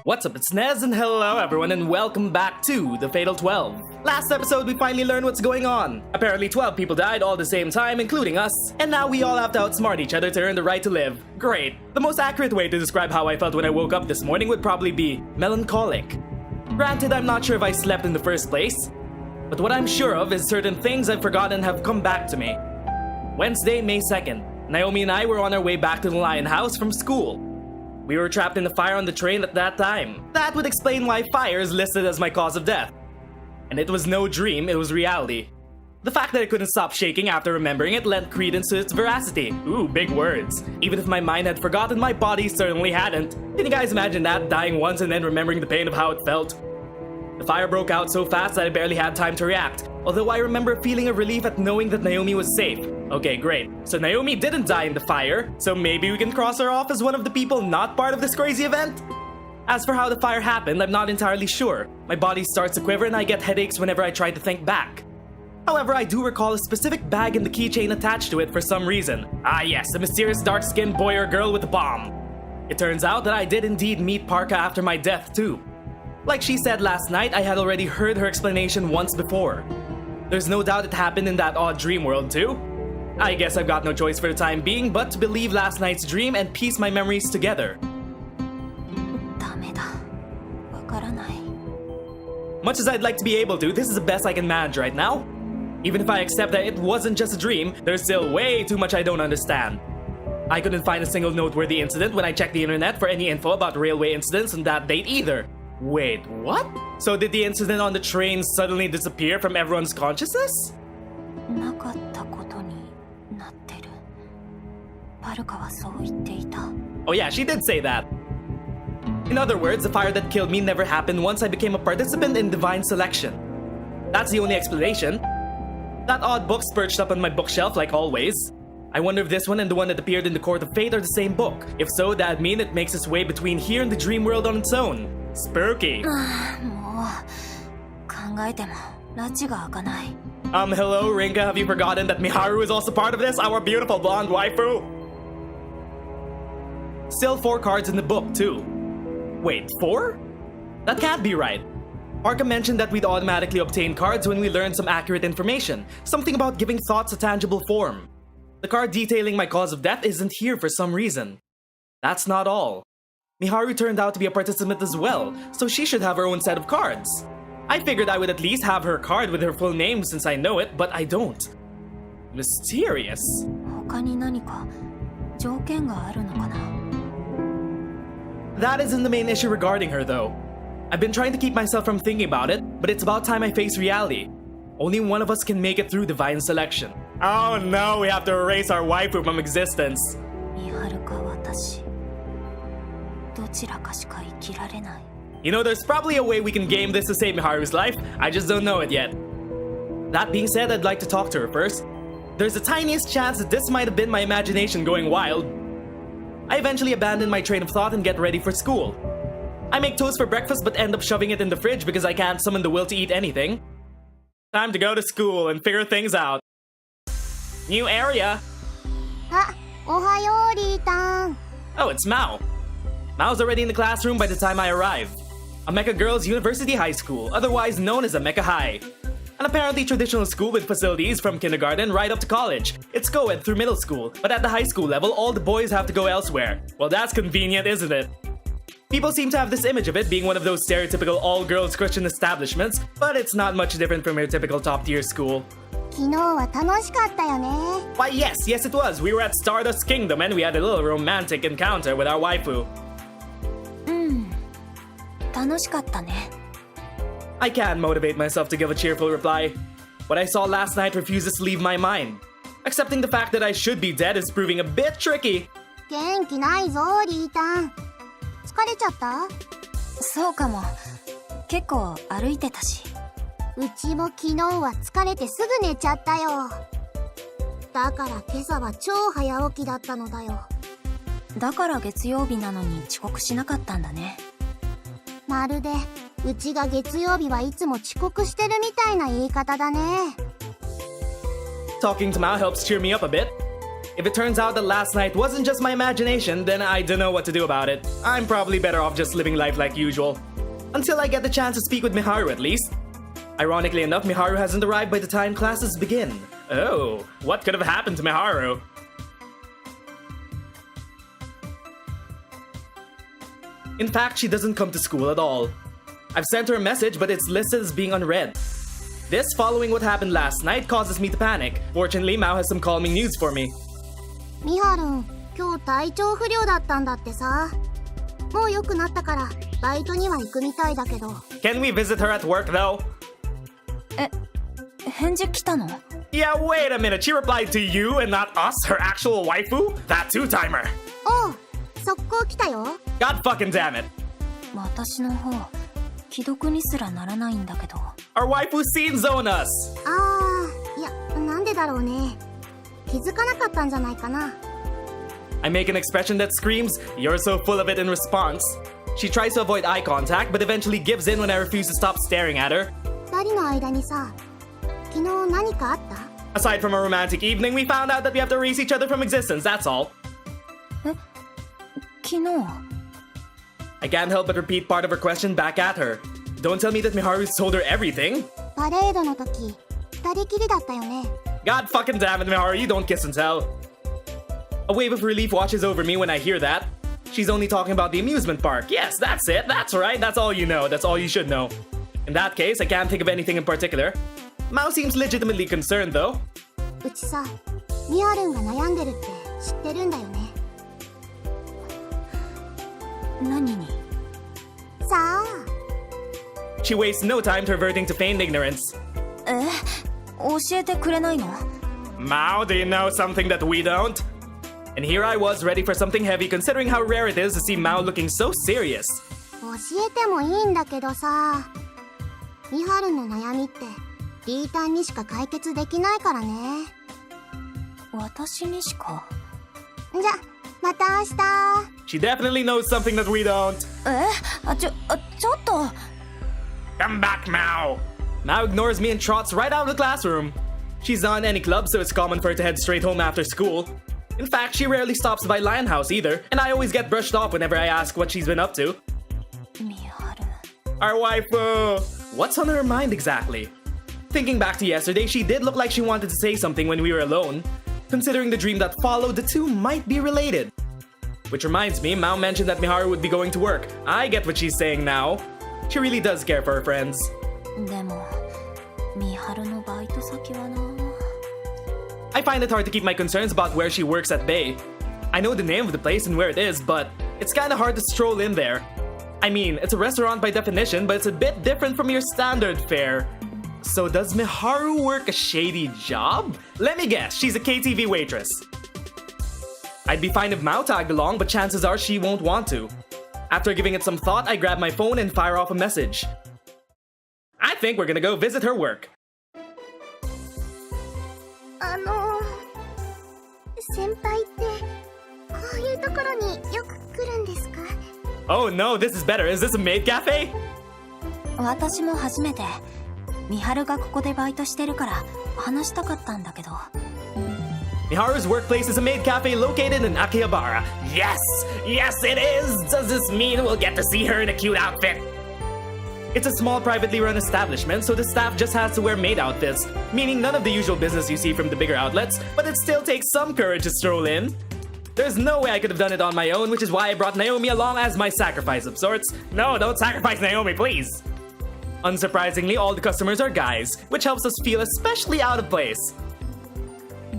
What's up, it's Nez, and hello everyone, and welcome back to The Fatal 12. Last episode, we finally learned what's going on. Apparently 12 people died all at the same time, including us, and now we all have to outsmart each other to earn the right to live. Great. The most accurate way to describe how I felt when I woke up this morning would probably be melancholic. Granted, I'm not sure if I slept in the first place, but what I'm sure of is certain things I've forgotten have come back to me. Wednesday, May 2nd. Naomi and I were on our way back to the Lion House from school. We were trapped in the fire on the train at that time. That would explain why fire is listed as my cause of death. And it was no dream, it was reality. The fact that I couldn't stop shaking after remembering it lent credence to its veracity. Ooh, big words. Even if my mind had forgotten, my body certainly hadn't. Can you guys imagine that, dying once and then remembering the pain of how it felt? The fire broke out so fast that I barely had time to react, although I remember feeling a relief at knowing that Naomi was safe. Okay, great. So Naomi didn't die in the fire, so maybe we can cross her off as one of the people not part of this crazy event? As for how the fire happened, I'm not entirely sure. My body starts to quiver and I get headaches whenever I try to think back. However, I do recall a specific bag and the keychain attached to it for some reason. Ah yes, the mysterious dark-skinned boy or girl with a bomb. It turns out that I did indeed meet Parka after my death too. Like she said last night, I had already heard her explanation once before. There's no doubt it happened in that odd dream world too. I guess I've got no choice for the time being but to believe last night's dream and piece my memories together. Much as I'd like to be able to, this is the best I can manage right now. Even if I accept that it wasn't just a dream, there's still way too much I don't understand. I couldn't find a single noteworthy incident when I checked the internet for any info about railway incidents on that date either. Wait, what? So did the incident on the train suddenly disappear from everyone's consciousness? Oh yeah, she did say that. In other words, the fire that killed me never happened once I became a participant in divine selection. That's the only explanation. That odd book's perched up on my bookshelf like always. I wonder if this one and the one that appeared in the Court of Fate are the same book. If so, that'd mean it makes its way between here and the dream world on its own. Spooky. Hello, Rinka, have you forgotten that Miharu is also part of this, our beautiful blonde waifu? Still 4 cards in the book, too. Wait, 4? That can't be right. Parka mentioned that we'd automatically obtain cards when we learned some accurate information. Something about giving thoughts a tangible form. The card detailing my cause of death isn't here for some reason. That's not all. Miharu turned out to be a participant as well, so she should have her own set of cards. I figured I would at least have her card with her full name since I know it, but I don't. Mysterious. That isn't the main issue regarding her though. I've been trying to keep myself from thinking about it, but it's about time I face reality. Only one of us can make it through divine selection. Oh no, we have to erase our waifu from existence. You know, there's probably a way we can game this to save Miharu's life, I just don't know it yet. That being said, I'd like to talk to her first. There's the tiniest chance that this might have been my imagination going wild. I eventually abandon my train of thought and get ready for school. I make toast for breakfast but end up shoving it in the fridge because I can't summon the will to eat anything. Time to go to school and figure things out. New area. Oh, it's Mao. Mao's already in the classroom by the time I arrive. A Mecha Girls University High School, otherwise known as a Mecha High. An apparently traditional school with facilities from kindergarten right up to college. It's co-ed through middle school, but at the high school level, all the boys have to go elsewhere. Well, that's convenient, isn't it? People seem to have this image of it being one of those stereotypical all-girls Christian establishments, but it's not much different from your typical top-tier school. Why yes it was. We were at Stardust Kingdom and we had a little romantic encounter with our waifu. I can't motivate myself to give a cheerful reply. What I saw last night refuses to leave my mind. Accepting the fact that I should be dead is proving a bit tricky. Talking to Mao helps cheer me up a bit. If it turns out that last night wasn't just my imagination, then I don't know what to do about it. I'm probably better off just living life like usual. Until I get the chance to speak with Miharu at least. Ironically enough, Miharu hasn't arrived by the time classes begin. Oh, what could have happened to Miharu? In fact, she doesn't come to school at all. I've sent her a message, but it's listed as being unread. This, following what happened last night, causes me to panic. Fortunately, Mao has some calming news for me. ミハルン、今日体調不良だったんだってさ。もう良くなったからバイトには行くみたいだけど。Can we visit her at work though? 返事来たの? Yeah, wait a minute. She replied to you and not us, her actual waifu? That two-timer. おう、速攻来たよ。God fucking damn it. 私の方、既読にすらならないんだけど。Our waifu scene zone us. いや、なんでだろうね。気づかなかったんじゃないかな。I make an expression that screams, "You're so full of it" in response. She tries to avoid eye contact, but eventually gives in when I refuse to stop staring at her. 二人の間にさ、昨日何かあった？ Aside from a romantic evening, we found out that we have to erase each other from existence, that's all. 昨日 I can't help but repeat part of her question back at her. Don't tell me that Miharu's told her everything. パレードの時、二人きりだったよね。God fucking damn it, Miharu, you don't kiss and tell. A wave of relief washes over me when I hear that. She's only talking about the amusement park. Yes, that's it. That's right. That's all you know. That's all you should know. In that case, I can't think of anything in particular. Mao seems legitimately concerned, though. うちさ、ミハルンが悩んでるって知ってるんだよね。何に？さあ。She wastes no time reverting to feigned ignorance. 教えてくれないの？ Mao, do you know something that we don't? And here I was, ready for something heavy, considering how rare it is to see Mao looking so serious. 教えてもいいんだけどさ、ミハルンの悩みってリータンにしか解決できないからね。私にしか？じゃ、また明日。 She definitely knows something that we don't. ちょっと。Come back, Mao. Mao ignores me and trots right out of the classroom. She's not in any club, so it's common for her to head straight home after school. In fact, she rarely stops by Lion House either, and I always get brushed off whenever I ask what she's been up to. Miharu. Our waifu! What's on her mind exactly? Thinking back to yesterday, she did look like she wanted to say something when we were alone. Considering the dream that followed, the two might be related. Which reminds me, Mao mentioned that Miharu would be going to work. I get what she's saying now. She really does care for her friends. でも、Miharuのバイト先はな。I find it hard to keep my concerns about where she works at bay. I know the name of the place and where it is, but it's kinda hard to stroll in there. I mean, it's a restaurant by definition, but it's a bit different from your standard fare. So does Miharu work a shady job? Let me guess, she's a KTV waitress. I'd be fine if Mao tagged along, but chances are she won't want to. After giving it some thought, I grab my phone and fire off a message. I think we're gonna go visit her work. 先輩ってこういうところによく来るんですか？ Oh no, this is better. Is this a maid cafe? 私も初めて。Miharuがここでバイトしてるから話したかったんだけど。Miharu's workplace is a maid cafe located in Akihabara. Yes! Yes, it is! Does this mean we'll get to see her in a cute outfit? It's a small privately run establishment, so the staff just has to wear maid outfits, meaning none of the usual business you see from the bigger outlets, but it still takes some courage to stroll in. There's no way I could have done it on my own, which is why I brought Naomi along as my sacrifice of sorts. No, don't sacrifice Naomi, please! Unsurprisingly, all the customers are guys, which helps us feel especially out of place.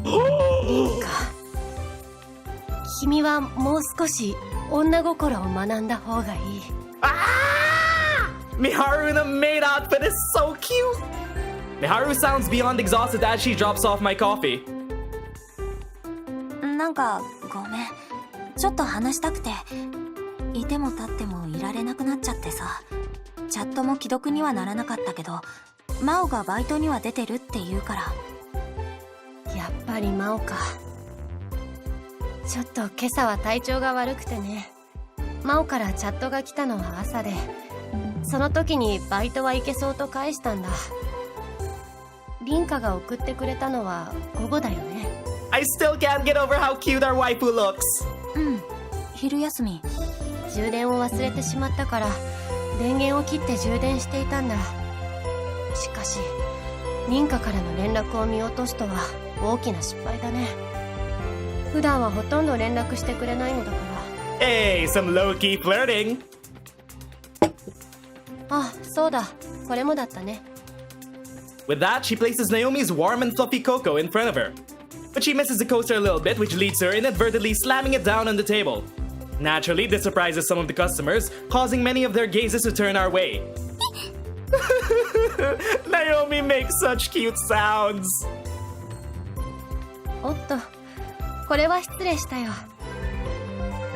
リンカ、君はもう少し女心を学んだ方がいい。Miharu in a maid outfit is so cute! Miharu sounds beyond exhausted as she drops off my coffee. なんかごめん。ちょっと話したくて。いても立ってもいられなくなっちゃってさ。チャットも既読にはならなかったけど、マオがバイトには出てるって言うから。やっぱり真央か。ちょっと今朝は体調が悪くてね。真央からチャットが来たのは朝で、その時にバイトは行けそうと返したんだ。リンカが送ってくれたのは午後だよね。I still can't get over how cute our waifu looks. 昼休み。充電を忘れてしまったから電源を切って充電していたんだ。しかしリンカからの連絡を見落とすとは大きな失敗だね。普段はほとんど連絡してくれないのだから。Hey, some low-key flirting. あ、そうだ。これもだったね。With that, she places Naomi's warm and fluffy cocoa in front of her. But she misses the coaster a little bit, which leads to her inadvertently slamming it down on the table. Naturally, this surprises some of the customers, causing many of their gazes to turn our way. Naomi makes such cute sounds. おっと、これは失礼したよ。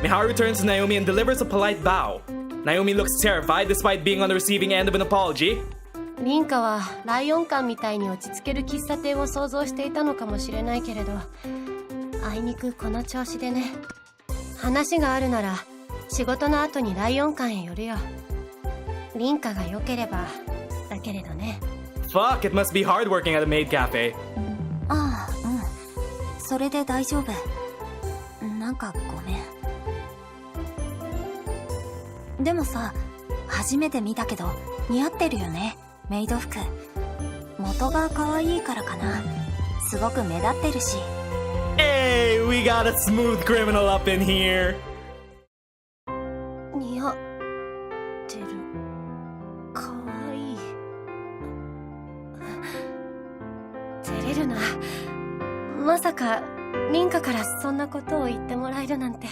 Miharu turns to Naomi and delivers a polite bow. Naomi looks terrified despite being on the receiving end of an apology. リンカはライオン館みたいに落ち着ける喫茶店を想像していたのかもしれないけれど、あいにくこの調子でね。話があるなら仕事の後にライオン館へ寄るよ。リンカが良ければだけれどね。 Fuck, it must be hard working at a maid cafe. ああ、それで大丈夫。なんかごめん。でもさ、初めて見たけど似合ってるよね、メイド服。元が可愛いからかな。すごく目立ってるし。Hey, we got a smooth criminal up in here. 似合ってる。可愛い。照れるな。まさかリンカからそんなことを言ってもらえるなんて。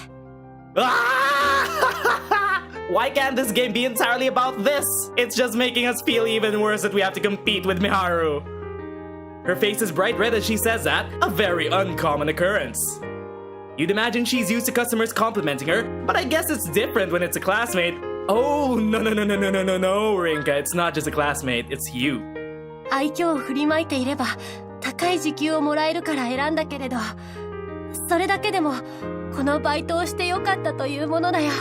Why can't this game be entirely about this? It's just making us feel even worse that we have to compete with Miharu. Her face is bright red as she says that, a very uncommon occurrence. You'd imagine she's used to customers complimenting her, but I guess it's different when it's a classmate. Oh, no, Rinka, it's not just a classmate, it's you. 愛嬌を振りまいていれば高い時給をもらえるから選んだけれど、それだけでもこのバイトをしてよかったというものだよ。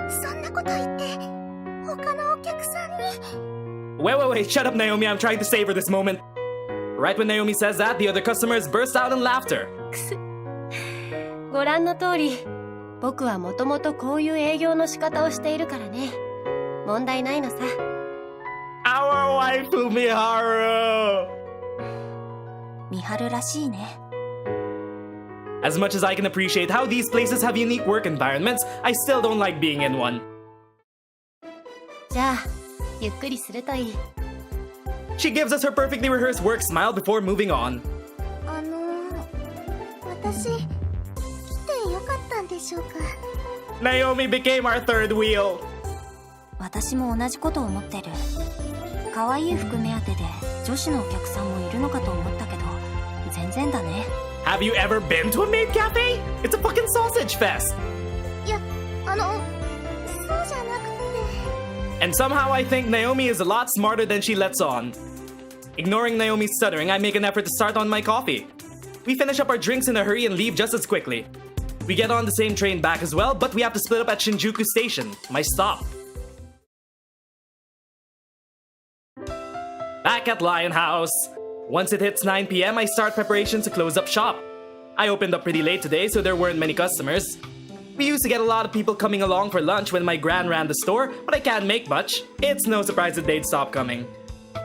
そんなこと言って他のお客さんに。 Wait, shut up, Naomi, I'm trying to savor this moment. Right when Naomi says that, the other customers burst out in laughter. ご覧の通り、僕はもともとこういう営業の仕方をしているからね。問題ないのさ。Our waifu, Miharu! ミハルらしいね。As much as I can appreciate how these places have unique work environments, I still don't like being in one. じゃあ、ゆっくりするといい。She gives us her perfectly rehearsed work smile before moving on. 私、来てよかったんでしょうか。 Naomi became our third wheel. 私も同じこと思ってる。可愛い服目当てで女子のお客さんもいるのかと思ったけど、全然だね。Have you ever been to a maid cafe? It's a fucking sausage fest. いや、そうじゃなくて。 And somehow I think Naomi is a lot smarter than she lets on. Ignoring Naomi's stuttering, I make an effort to start on my coffee. We finish up our drinks in a hurry and leave just as quickly. We get on the same train back as well, but we have to split up at Shinjuku Station, my stop. Back at Lion House. Once it hits 9 p.m., I start preparations to close up shop. I opened up pretty late today, so there weren't many customers. We used to get a lot of people coming along for lunch when my gran ran the store, but I can't make much. It's no surprise that they'd stop coming.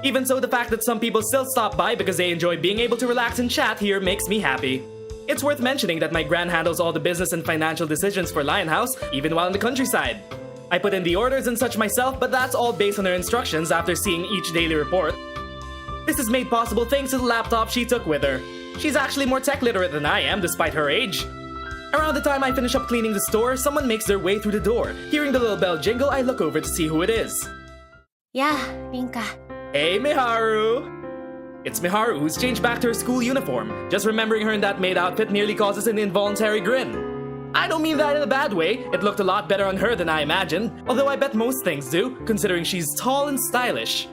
Even so, the fact that some people still stop by because they enjoy being able to relax and chat here makes me happy. It's worth mentioning that my gran handles all the business and financial decisions for Lion House, even while in the countryside. I put in the orders and such myself, but that's all based on her instructions after seeing each daily report. This is made possible thanks to the laptop she took with her. She's actually more tech literate than I am, despite her age. Around the time I finish up cleaning the store, someone makes their way through the door. Hearing the little bell jingle, I look over to see who it is. やあ、リンカ。 Hey, Miharu! It's Miharu, who's changed back to her school uniform. Just remembering her in that maid outfit nearly causes an involuntary grin. I don't mean that in a bad way. It looked a lot better on her than I imagined, although I bet most things do, considering she's tall and stylish.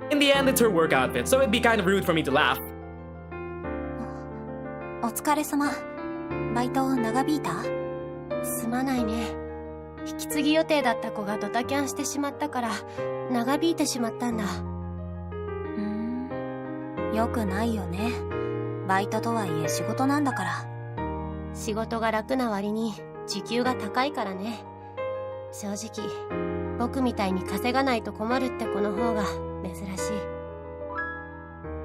In the end, it's her work outfit, so it'd be kind of rude for me to laugh. お疲れ様。バイト長引いた？すまないね。引き継ぎ予定だった子がドタキャンしてしまったから長引いてしまったんだ。よくないよね。バイトとはいえ仕事なんだから。仕事が楽な割に時給が高いからね。正直僕みたいに稼がないと困るって子の方が珍しい。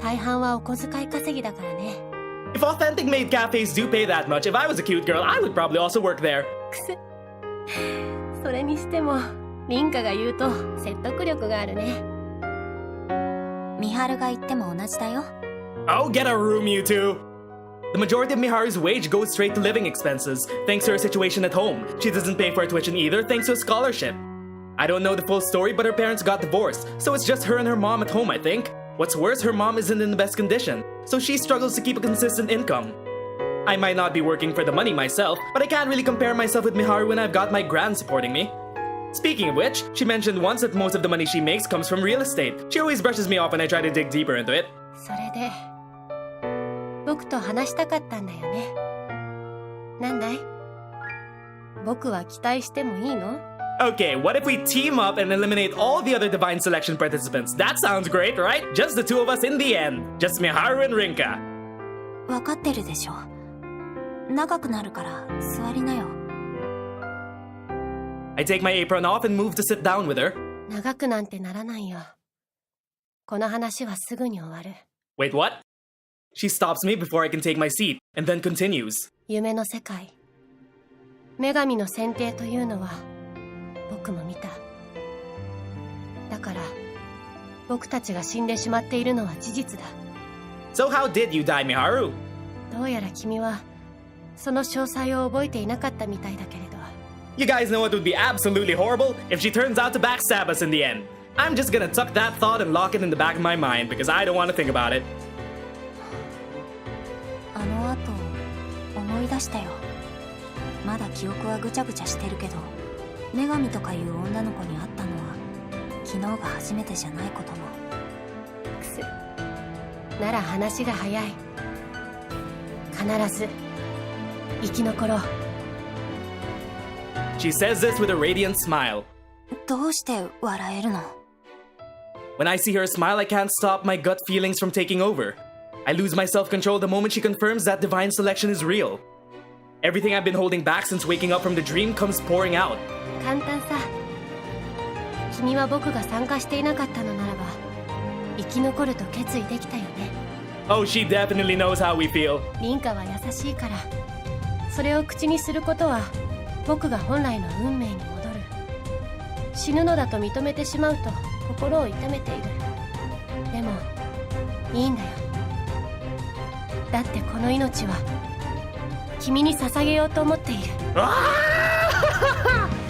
大半はお小遣い稼ぎだからね。 If authentic maid cafes do pay that much, if I was a cute girl, I would probably also work there. くせそれにしても凛花が言うと説得力があるね。美晴が言っても同じだよ。 Oh, get a room, you two! The majority of Miharu's wage goes straight to living expenses, thanks to her situation at home. She doesn't pay for her tuition either, thanks to a scholarship. I don't know the full story, but her parents got divorced, so it's just her and her mom at home, I think. What's worse, her mom isn't in the best condition, so she struggles to keep a consistent income. I might not be working for the money myself, but I can't really compare myself with Miharu when I've got my gran supporting me. Speaking of which, she mentioned once that most of the money she makes comes from real estate. She always brushes me off when I try to dig deeper into it. それで僕と話したかったんだよね。なんだい？僕は期待してもいいの？ Okay, what if we team up and eliminate all the other Divine Selection participants? That sounds great, right? Just the two of us in the end. Just Miharu and Rinka. わかってるでしょ。長くなるから座りなよ。I take my apron off and move to sit down with her. 長くなんてならないよ。この話はすぐに終わる。 Wait, what? She stops me before I can take my seat, and then continues. 夢の世界。女神の選定というのは僕も見た。だから僕たちが死んでしまっているのは事実だ。 So how did you die, Miharu? どうやら君はその詳細を覚えていなかったみたいだけれど。 You guys know it would be absolutely horrible if she turns out to backstab us in the end. I'm just gonna tuck that thought and lock it in the back of my mind because I don't want to think about it. あの後思い出したよ。まだ記憶はぐちゃぐちゃしてるけど、女神とかいう女の子に会ったのは昨日が初めてじゃないことも。くすなら話が早い。必ず生き残ろう。 She says this with a radiant smile. どうして笑えるの？ When I see her smile, I can't stop my gut feelings from taking over. I lose my self-control the moment she confirms that divine selection is real. Everything I've been holding back since waking up from the dream comes pouring out. 簡単さ。君は僕が参加していなかったのならば生き残ると決意できたよね。 Oh, she definitely knows how we feel. 凛花は優しいから、それを口にすることは僕が本来の運命に戻る。死ぬのだと認めてしまうと心を痛めている。でもいいんだよ。だってこの命は君に捧げようと思っている。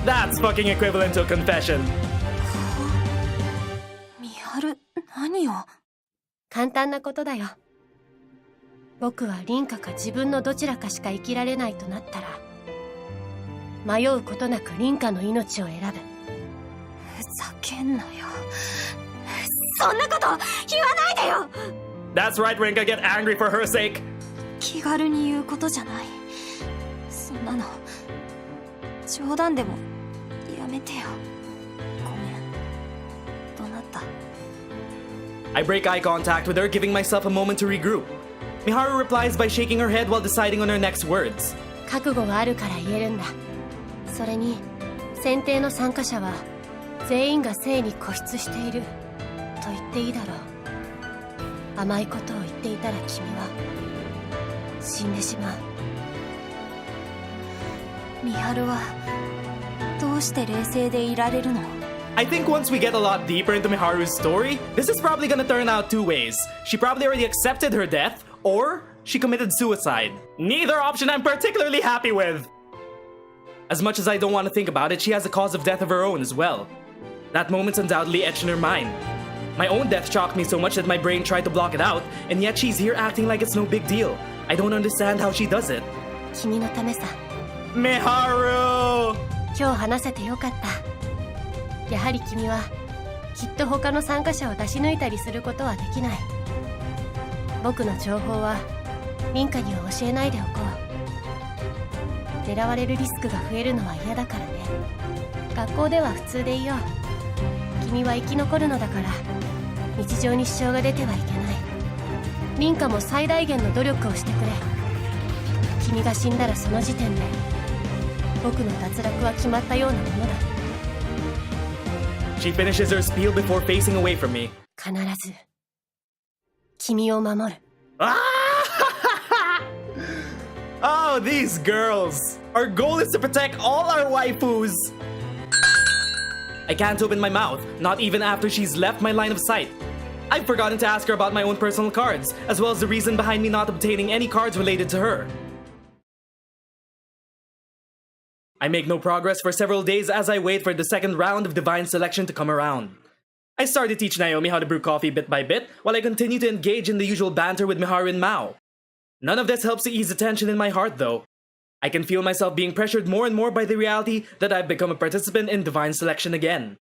That's fucking equivalent to a confession. 美晴、何よ。簡単なことだよ。僕は凛花か自分のどちらかしか生きられないとなったら、迷うことなく凛花の命を選ぶ。ふざけんなよ。そんなこと言わないでよ。 That's right, Rinka, get angry for her sake. 気軽に言うことじゃない。そんなの冗談でもやめてよ。ごめん。どうなった？ I break eye contact with her, giving myself a moment to regroup. Miharu replies by shaking her head while deciding on her next words. 覚悟があるから言えるんだ。それに選定の参加者は全員が生に固執していると言っていいだろう。甘いことを言っていたら君は死んでしまう。美晴はどうして冷静でいられるの？ I think once we get a lot deeper into Miharu's story, this is probably gonna turn out two ways. She probably already accepted her death, or she committed suicide. Neither option I'm particularly happy with. As much as I don't want to think about it, she has a cause of death of her own as well. That moment's undoubtedly etched in her mind. My own death shocked me so much that my brain tried to block it out, and yet she's here acting like it's no big deal. I don't understand how she does it. 君のためさ。 Miharu! 今日話せてよかった。やはり君はきっと他の参加者を出し抜いたりすることはできない。僕の情報は凛花には教えないでおこう。狙われるリスクが増えるのは嫌だからね。学校では普通でいよう。君は生き残るのだから日常に支障が出てはいけない。凛花も最大限の努力をしてくれ。君が死んだらその時点で僕の脱落は決まったようなものだ。 She finishes her spiel before facing away from me. 必ず君を守る。 Oh, these girls! Our goal is to protect all our waifus! I can't open my mouth, not even after she's left my line of sight. I've forgotten to ask her about my own personal cards, as well as the reason behind me not obtaining any cards related to her. I make no progress for several days as I wait for the second round of divine selection to come around. I start to teach Naomi how to brew coffee bit by bit, while I continue to engage in the usual banter with Miharu and Mao. None of this helps to ease the tension in my heart, though. I can feel myself being pressured more and more by the reality that I've become a participant in divine selection again.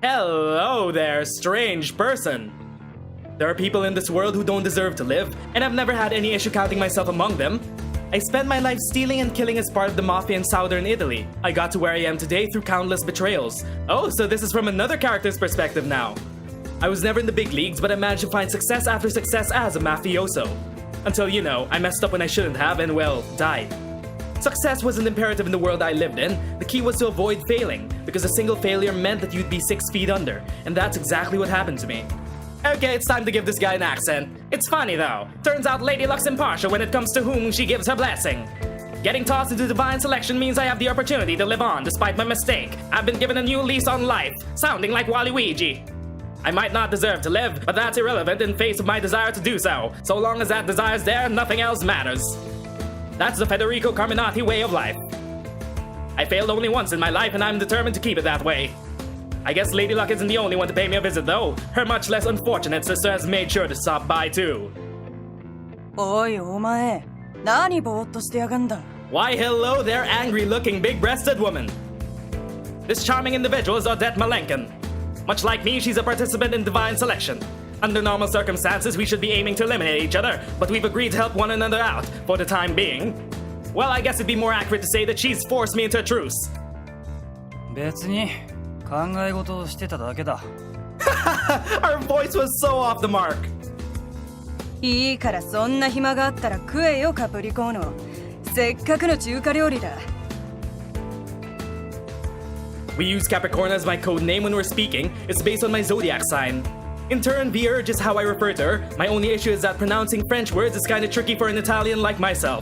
Hello there, strange person. There are people in this world who don't deserve to live, and I've never had any issue counting myself among them. I spent my life stealing and killing as part of the mafia in southern Italy. I got to where I am today through countless betrayals. Oh, so this is from another character's perspective now. I was never in the big leagues, but I managed to find success after success as a mafioso. Until, you know, I messed up when I shouldn't have and, well, died. Success wasn't imperative in the world I lived in. The key was to avoid failing, because a single failure meant that you'd be 6 feet under, and that's exactly what happened to me. Okay, it's time to give this guy an accent. It's funny though. Turns out Lady Luck's impartial when it comes to whom she gives her blessing. Getting tossed into divine selection means I have the opportunity to live on despite my mistake. I've been given a new lease on life, sounding like Waluigi. I might not deserve to live, but that's irrelevant in face of my desire to do so. So long as that desire's there, nothing else matters. That's the Federico Carminati way of life. I failed only once in my life and I'm determined to keep it that way. I guess Lady Luck isn't the only one to pay me a visit though. Her much less unfortunate sister has made sure to stop by too. おいお前、何ぼーっとしてやがんだ。 Why hello there, angry-looking, big-breasted woman. This charming individual is Odette Malenkin. Much like me, she's a participant in divine selection. Under normal circumstances, we should be aiming to eliminate each other, but we've agreed to help one another out, for the time being. Well, I guess it'd be more accurate to say that she's forced me into a truce. 別に考え事をしてただけだ。Our voice was so off the mark. いいからそんな暇があったら食えよカプリコーノ。せっかくの中華料理だ。We use Capricorn as my code name when we're speaking. It's based on my zodiac sign. In turn, Vierge is how I refer to her. My only issue is that pronouncing French words is kinda tricky for an Italian like myself.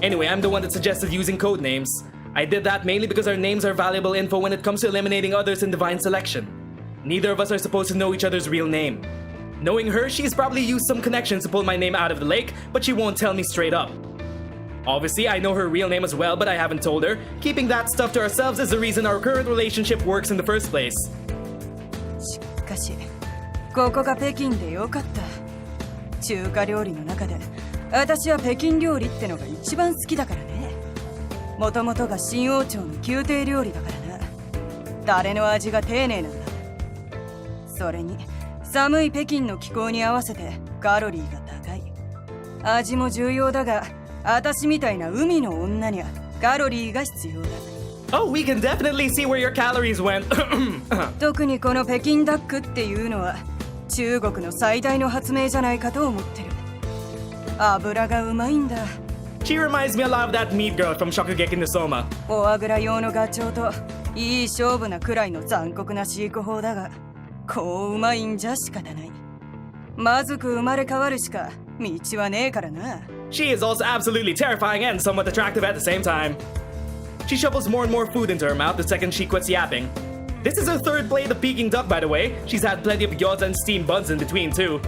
Anyway, I'm the one that suggested using code names. I did that mainly because our names are valuable info when it comes to eliminating others in divine selection. Neither of us are supposed to know each other's real name. Knowing her, she's probably used some connections to pull my name out of the lake, but she won't tell me straight up. Obviously, I know her real name as well, but I haven't told her. Keeping that stuff to ourselves is the reason our current relationship works in the first place. しかし、ここが北京でよかった。中華料理の中で、私は北京料理ってのが一番好きだからね。もともとが新王朝の宮廷料理だからな。タレの味が丁寧なんだ。それに、寒い北京の気候に合わせてカロリーが高い。味も重要だが、私みたいな海の女にはカロリーが必要だ。Oh, we can definitely see where your calories went. 特にこの北京ダックっていうのは中国の最大の発明じゃないかと思ってる。油がうまいんだ。She reminds me a lot of that meat girl from Shokugeki no Soma. フォアグラ用のガチョウといい勝負なくらいの残酷な飼育法だが、こううまいんじゃ仕方ない。まずく生まれ変わるしか道はねえからな。She is also absolutely terrifying and somewhat attractive at the same time. She shovels more and more food into her mouth the second she quits yapping. This is her third plate of Peking duck, by the way. She's had plenty of gyoza and steamed buns in between, too.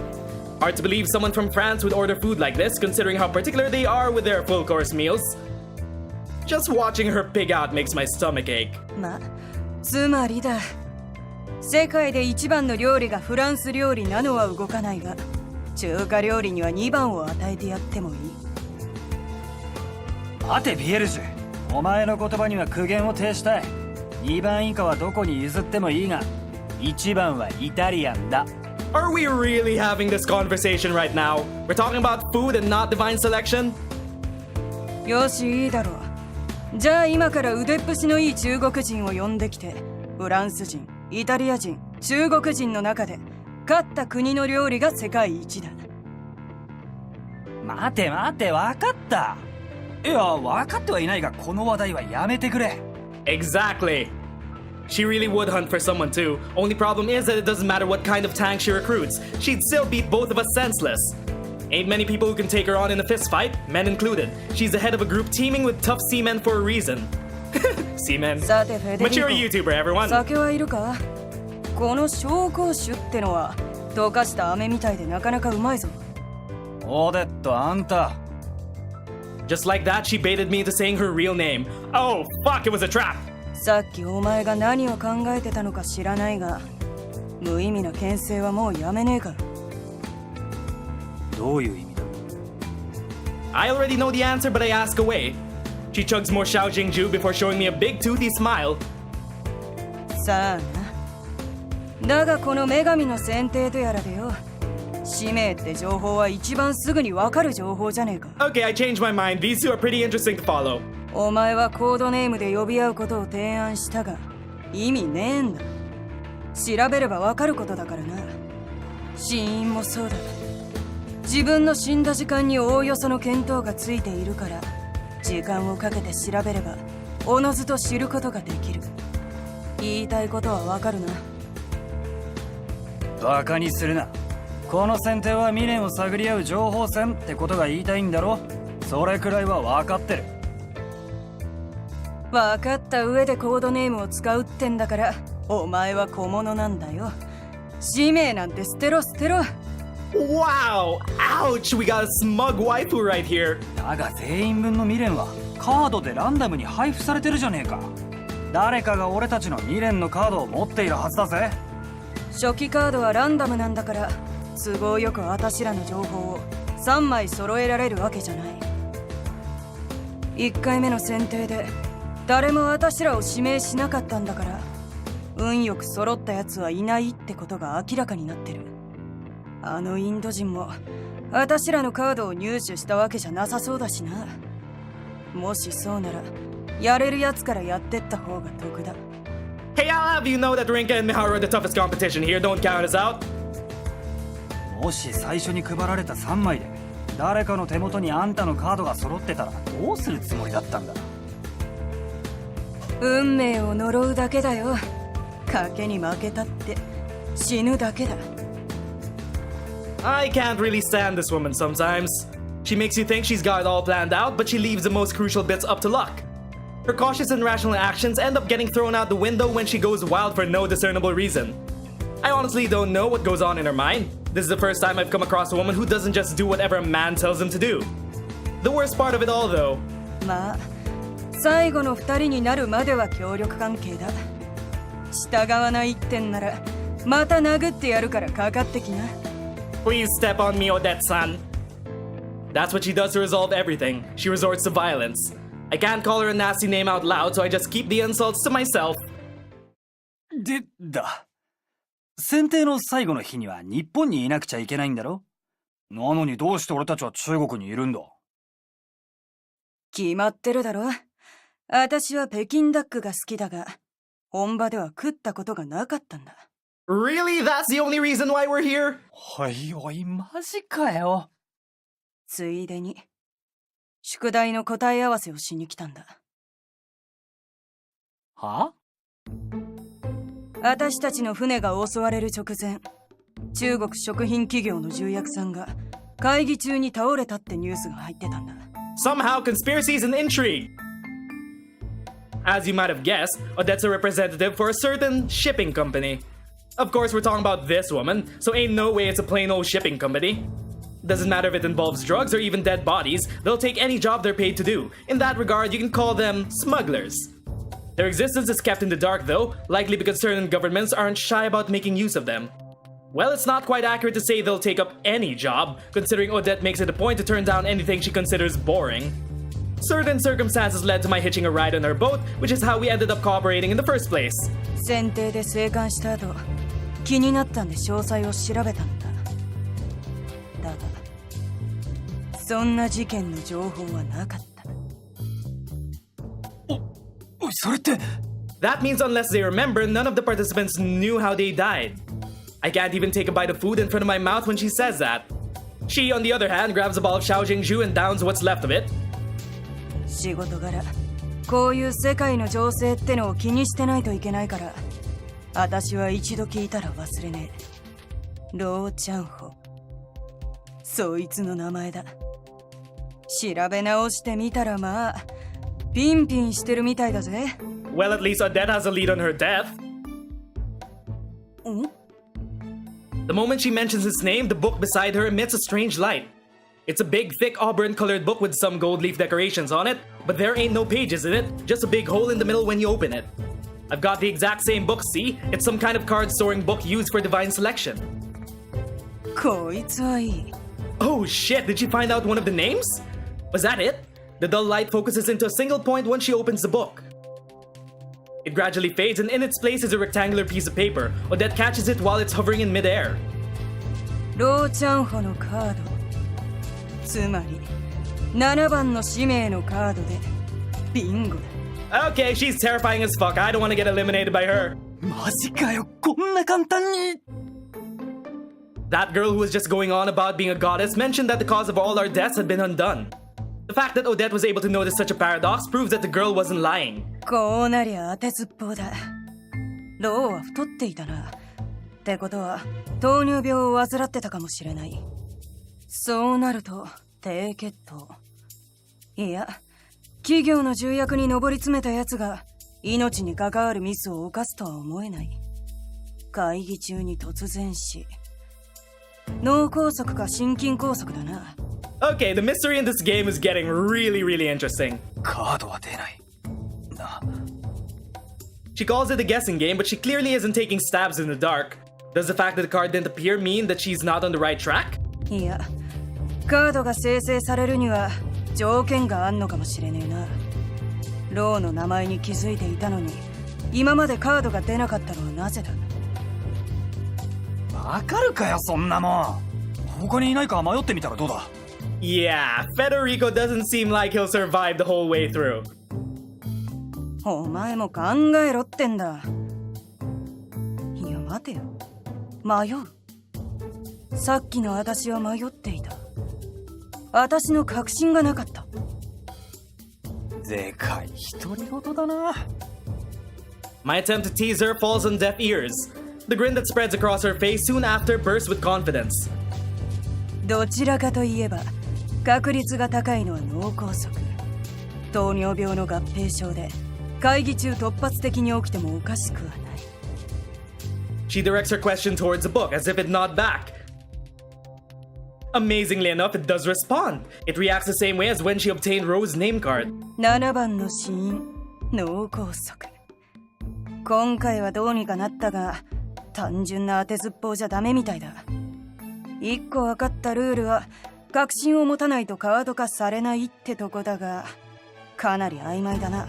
Hard to believe someone from France would order food like this, considering how particular they are with their full-course meals. Just watching her pig out makes my stomach ache. ま、つまりだ。世界で一番の料理がフランス料理なのは動かないが、中華料理には2番を与えてやってもいい。待てビエルジュ、お前の言葉には苦言を呈したい。2番以下はどこに譲ってもいいが、1番はイタリアンだ。Are we really having this conversation right now? We're talking about food and not divine selection? よし、いいだろう。じゃあ今から腕っぷしのいい中国人を呼んできて、フランス人、イタリア人、中国人の中でかった国の料理が世界一だ。待て待て、分かった。いや、分かってはいないが、この話題はやめてくれ。 Exactly. She really would hunt for someone too. Only problem is that it doesn't matter what kind of tank she recruits. She'd still beat both of us senseless. Ain't many people who can take her on in a fist fight, men included. She's the head of a group teeming with tough seamen for a reason. Seamen. さてフェデリ Mature コ、 YouTuber, everyone. 酒はいるか？この紹興酒ってのは溶かした飴みたいでなかなかうまいぞ。オデット、あんた。Just like that, she baited me into saying her real name. Oh, fuck, it was a trap. さっきお前が何を考えてたのか知らないが、無意味な牽制はもうやめねえか。どういう意味だ？ I already know the answer, but I ask away. She chugs more Xiaojingju before showing me a big toothy smile. さあな。だがこの女神の選定とやらでよ、使命って情報は一番すぐにわかる情報じゃねえか。 Okay, I changed my mind. These two are pretty interesting to follow. お前はコードネームで呼び合うことを提案したが、意味ねえんだ。調べればわかることだからな。死因もそうだ。自分の死んだ時間におおよその見当がついているから、時間をかけて調べればおのずと知ることができる。言いたいことはわかるな。バカにするな。この選定は未練を探り合う情報戦ってことが言いたいんだろ。それくらいは分かってる。分かった上でコードネームを使うってんだから、お前は小物なんだよ。使命なんて捨てろ捨てろ。 Wow! Ouch! We got a smug waifu right here. だが全員分の未練はカードでランダムに配布されてるじゃねえか。誰かが俺たちの未練のカードを持っているはずだぜ。初期カードはランダムなんだから、都合よく私らの情報を3枚揃えられるわけじゃない。1回目の選定で誰も私らを指名しなかったんだから、運よく揃ったやつはいないってことが明らかになってる。あのインド人も私らのカードを入手したわけじゃなさそうだしな。もしそうならやれるやつからやってった方が得だ。 Hey, I'll have you know that Rinka and Miharu are the toughest competition here. Don't count us out. もし最初に配られた3枚で誰かの手元にあんたのカードが揃ってたらどうするつもりだったんだ？運命を呪うだけだよ。賭けに負けたって死ぬだけだ。 I can't really stand this woman sometimes. She makes you think she's got it all planned out, but she leaves the most crucial bits up to luck. Her cautious and rational actions end up getting thrown out the window when she goes wild for no discernible reason. I honestly don't know what goes on in her mind. This is the first time I've come across a woman who doesn't just do whatever a man tells them to do. The worst part of it all, though. まあ最後の2人になるまでは協力関係だ。従わないってんならまた殴ってやるからかかってきな。 Please step on me, Odette-san. That's what she does to resolve everything. She resorts to violence. I can't call her a nasty name out loud, so I just keep the insults to myself. だ。選定の最後の日には日本にいなくちゃいけないんだろ？なのにどうして俺たちは中国にいるんだ？決まってるだろ。私は北京ダックが好きだが、本場では食ったことがなかったんだ。 Really? That's the only reason why we're here? おいおい、マジかよ。ついでに宿題の答え合わせをしに来たんだ。は？私たちの船が襲われる直前、中国食品企業の重役さんが会議中に倒れたってニュースが入ってたんだ。 Somehow, conspiracies and intrigue. As you might have guessed, Odette's a representative for a certain shipping company. Of course, we're talking about this woman, so ain't no way it's a plain old shipping company. Doesn't matter if it involves drugs or even dead bodies, they'll take any job they're paid to do. In that regard, you can call them smugglers. Their existence is kept in the dark though, likely because certain governments aren't shy about making use of them. Well, it's not quite accurate to say they'll take up any job, considering Odette makes it a point to turn down anything she considers boring. Certain circumstances led to my hitching a ride on her boat, which is how we ended up cooperating in the first place. 選定で生還した後、気になったんで詳細を調べたんだ。だが、そんな事件の情報はなかった。おい、それって。 That means unless they remember, none of the participants knew how they died. I can't even take a bite of food in front of my mouth when she says that. She, on the other hand, grabs a ball of Xiaojingzhu and downs what's left of it. 仕事柄こういう世界の情勢ってのを気にしてないといけないから、私は一度聞いたら忘れねえ。ローチャンホ、そいつの名前だ。調べ直してみたらまあピンピンしてるみたいだぜ。 Well, at least Odette has a lead on her death. ん？ The moment she mentions his name, the book beside her emits a strange light. It's a big, thick, auburn-colored book with some gold leaf decorations on it, but there ain't no pages in it, just a big hole in the middle when you open it. I've got the exact same book, see? It's some kind of card-storing book used for divine selection. こいつはいい。 Oh shit, did she find out one of the names? Was that it? The dull light focuses into a single point once she opens the book. It gradually fades, and in its place is a rectangular piece of paper. Odette catches it while it's hovering in midair. ローチャンホのカード、つまり7番の使命のカードでビンゴだ。 Okay, she's terrifying as fuck. I don't want to get eliminated by her. マジかよ、こんな簡単に。 That girl who was just going on about being a goddess mentioned that the cause of all our deaths had been undone. The fact that Odette was able to notice such a paradox proves that the girl wasn't lying. こうなりゃ当てずっぽうだ。ローは太っていたな。ってことは糖尿病を患ってたかもしれない。そうなると低血糖。いや、企業の重役に上り詰めた奴が命に関わるミスを犯すとは思えない。会議中に突然死。脳梗塞か心筋梗塞だな。 Okay, the mystery in this game is getting really, really interesting. カードは出ない。な。 She calls it a guessing game, but she clearly isn't taking stabs in the dark. Does the fact that the card didn't appear mean that she's not on the right track? いや、カードが生成されるには条件があんのかもしれねえな。ローの名前に気づいていたのに、今までカードが出なかったのはなぜだ。わかるかよ、そんなもん。他にいないか迷ってみたらどうだ。 Yeah, Federico doesn't seem like he'll survive the whole way through. お前も考えろってんだ。いや、待てよ。迷う。さっきの私は迷っていた。私の確信がなかった。でかい独り言だな。 My attempt to tease her falls on deaf ears. The grin that spreads across her face soon after bursts with confidence. どちらかといえば確率が高いのは脳梗塞。糖尿病の合併症で会議中突発的に起きてもおかしくはない。 She directs her question towards the book as if it nod back. Amazingly enough, it does respond. It reacts the same way as when she obtained Rose's name card. 7番の死因、脳梗塞。今回はどうにかなったが、単純な当てずっぽうじゃダメみたいだ。一個分かったルールは、確信を持たないとカード化されないってとこだが、かなり曖昧だな。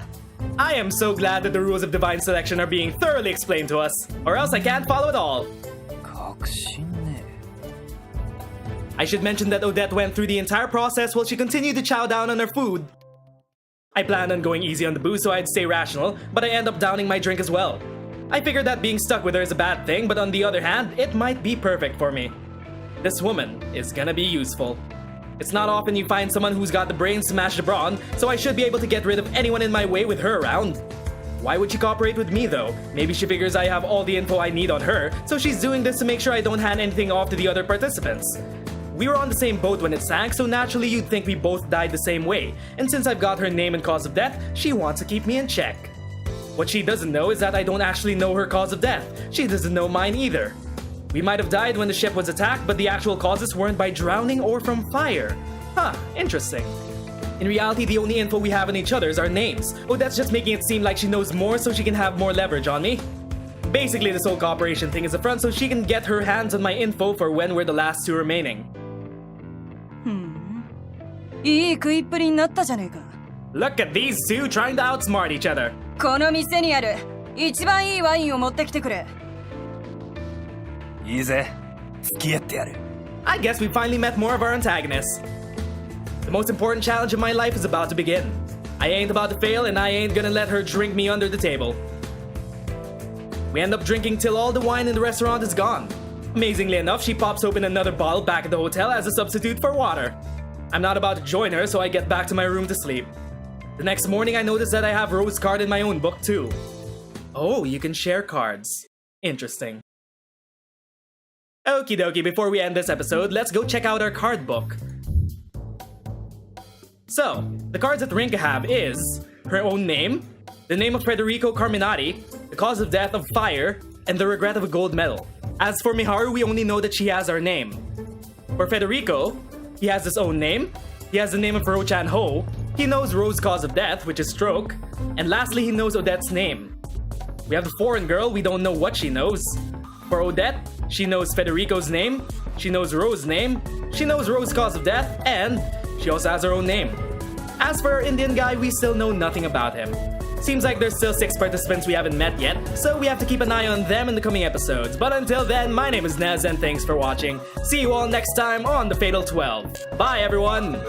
I am so glad that the rules of divine selection are being thoroughly explained to us, or else I can't follow it all. 確信ね。 I should mention that Odette went through the entire process while she continued to chow down on her food. I planned on going easy on the booze so I'd stay rational, but I end up downing my drink as well. I figured that being stuck with her is a bad thing, but on the other hand, it might be perfect for me. This woman is gonna be useful. It's not often you find someone who's got the brains to match the brawn, so I should be able to get rid of anyone in my way with her around. Why would she cooperate with me though? Maybe she figures I have all the info I need on her, so she's doing this to make sure I don't hand anything off to the other participants. We were on the same boat when it sank, so naturally you'd think we both died the same way, and since I've got her name and cause of death, she wants to keep me in check. What she doesn't know is that I don't actually know her cause of death. She doesn't know mine either. We might have died when the ship was attacked, but the actual causes weren't by drowning or from fire. Huh, interesting. In reality, the only info we have on each other is our names. Odette's just making it seem like she knows more so she can have more leverage on me. Basically, this whole cooperation thing is a front so she can get her hands on my info for when we're the last two remaining. いい食いっぷりになったじゃねえか。 Look at these two trying to outsmart each other. この店にある一番いいワインを持ってきてくれ。いいぜ。付き合ってやる。 I guess we finally met more of our antagonists. The most important challenge of my life is about to begin. I ain't about to fail and I ain't gonna let her drink me under the table. We end up drinking till all the wine in the restaurant is gone. Amazingly enough, she pops open another bottle back at the hotel as a substitute for water. I'm not about to join her, so I get back to my room to sleep. The next morning, I notice that I have Rose card in my own book too. Oh, you can share cards. Interesting. Okie dokie, before we end this episode, let's go check out our card book. So, the cards that Rinka have is her own name, the name of Federico Carminati, the cause of death of fire, and the regret of a gold medal. As for Miharu, we only know that she has our name. For Federico, he has his own name, he has the name of Rochan Ho, he knows Rose's cause of death, which is stroke, and lastly he knows Odette's name. We have the foreign girl, we don't know what she knows. For Odette, she knows Federico's name, she knows Rose's name, she knows Rose's cause of death, and she also has her own name. As for our Indian guy, we still know nothing about him. Seems like there's still 6 participants we haven't met yet, so we have to keep an eye on them in the coming episodes. But until then, my name is Nez and thanks for watching. See you all next time on The Fatal 12. Bye everyone!